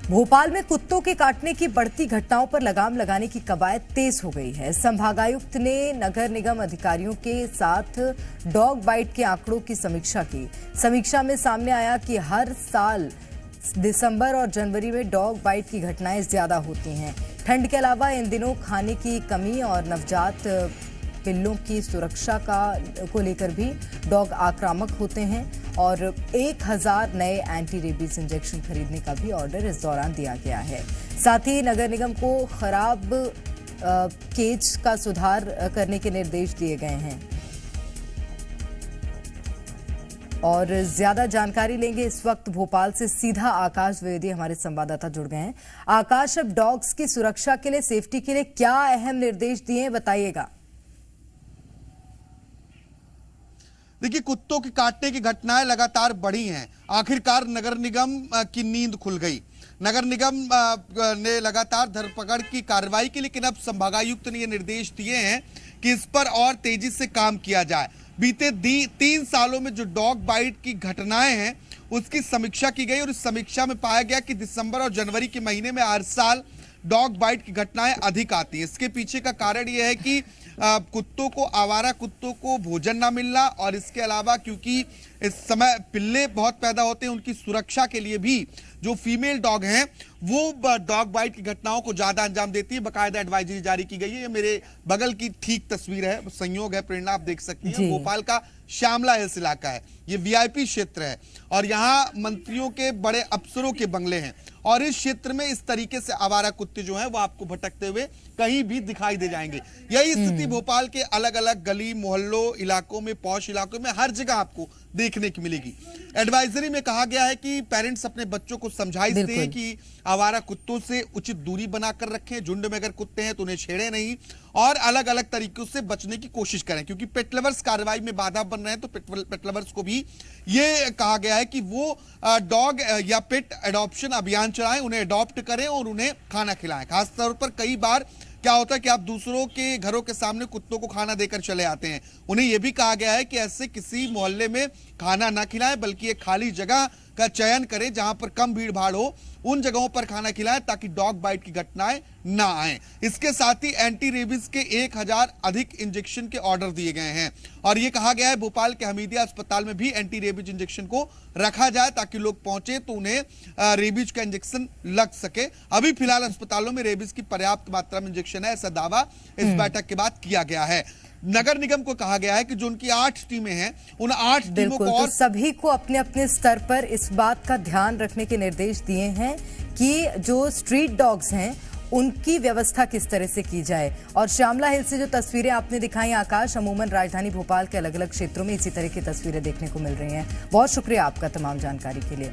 भोपाल में कुत्तों के काटने की बढ़ती घटनाओं पर लगाम लगाने की कवायद तेज हो गई है। संभागायुक्त ने नगर निगम अधिकारियों के साथ डॉग बाइट के आंकड़ों की समीक्षा की। समीक्षा में सामने आया कि हर साल दिसंबर और जनवरी में डॉग बाइट की घटनाएं ज्यादा होती हैं। ठंड के अलावा इन दिनों खाने की कमी और नवजात पिल्लों की सुरक्षा को लेकर भी डॉग आक्रामक होते हैं और 1000 नए एंटी रेबीज इंजेक्शन खरीदने का भी ऑर्डर इस दौरान दिया गया है। साथ ही नगर निगम को खराब केज का सुधार करने के निर्देश दिए गए हैं। और ज्यादा जानकारी लेंगे इस वक्त भोपाल से सीधा आकाश द्विवेदी हमारे संवाददाता जुड़ गए हैं। आकाश, अब डॉग्स की सुरक्षा के लिए, सेफ्टी के लिए क्या अहम निर्देश दिए हैं, बताइएगा। देखिए, कुत्तों के काटने की घटनाएं लगातार बढ़ी हैं। आखिरकार नगर निगम की नींद खुल गई। नगर निगम ने लगातार धरपकड़ की कार्रवाई की, लेकिन अब संभागायुक्त ने ये निर्देश दिए हैं कि इस पर और तेजी से काम किया जाए। बीते 3 सालों में जो डॉग बाइट की घटनाएं हैं उसकी समीक्षा की गई और इस समीक्षा में पाया गया कि दिसंबर और जनवरी के महीने में हर साल डॉग बाइट की घटनाएं अधिक आती हैं। इसके पीछे का कारण यह है कि कुत्तों को, आवारा कुत्तों को भोजन ना मिलना और इसके अलावा क्योंकि इस समय पिल्ले बहुत पैदा होते हैं, उनकी सुरक्षा के लिए भी जो फीमेल डॉग हैं वो डॉग बाइट की घटनाओं को ज्यादा अंजाम देती है। बाकायदा एडवाइजरी जारी की गई है। ये मेरे बगल की ठीक तस्वीर है, संयोग है, प्रेरणा, आप देख सकती हैं। भोपाल का श्यामला हिल्स इलाका है, ये वीआईपी क्षेत्र है और यहाँ मंत्रियों के, बड़े अफसरों के बंगले हैं और इस क्षेत्र में इस तरीके से आवारा कुत्ते जो हैं वो आपको भटकते हुए कहीं भी दिखाई दे जाएंगे। यही स्थिति भोपाल के अलग अलग गली मोहल्लों इलाकों में, पॉश इलाकों में हर जगह आपको देखने की मिलेगी। एडवाइजरी में कहा गया है कि पेरेंट्स अपने बच्चों को समझाइश दें कि आवारा कुत्तों से उचित दूरी बनाकर रखें, झुंड में अगर कुत्ते हैं तो उन्हें छेड़े नहीं और अलग अलग तरीकों से बचने की कोशिश करें, क्योंकि पेट लवर्स कार्रवाई में बाधा बन रहे हैं। तो पेट लवर्स को भी ये कहा गया है कि वो डॉग या पेट एडॉप्शन अभियान चलाएं, उन्हें अडॉप्ट करें और उन्हें खाना खिलाएं। खासतौर पर कई बार क्या होता है कि आप दूसरों के घरों के सामने कुत्तों को खाना देकर चले आते हैं। उन्हें यह भी कहा गया है कि ऐसे किसी मोहल्ले में खाना ना खिलाएं, बल्कि एक खाली जगह का चयन करें जहां पर कम भीड़ भाड़ हो, उन जगहों पर खाना खिलाएं ताकि डॉग बाइट की घटनाएं ना आए। इसके साथ ही एंटी रेबीज के 1000 अधिक इंजेक्शन के ऑर्डर दिए गए हैं और यह कहा गया है भोपाल के हमीदिया अस्पताल में भी एंटी रेबीज इंजेक्शन को रखा जाए ताकि लोग पहुंचे तो उन्हें रेबीज का इंजेक्शन लग सके। अभी फिलहाल अस्पतालों में रेबीज की पर्याप्त मात्रा में इंजेक्शन है, ऐसा दावा इस बैठक के बाद किया गया है। नगर निगम को कहा गया है कि जो उनकी 8 टीमें हैं, उन 8 टीमों को और तो सभी को अपने अपने स्तर पर इस बात का ध्यान रखने के निर्देश दिए हैं कि जो स्ट्रीट डॉग्स हैं उनकी व्यवस्था किस तरह से की जाए। और श्यामला हिल से जो तस्वीरें आपने दिखाई आकाश, अमूमन राजधानी भोपाल के अलग अलग क्षेत्रों में इसी तरह की तस्वीरें देखने को मिल रही हैं। बहुत शुक्रिया आपका तमाम जानकारी के लिए।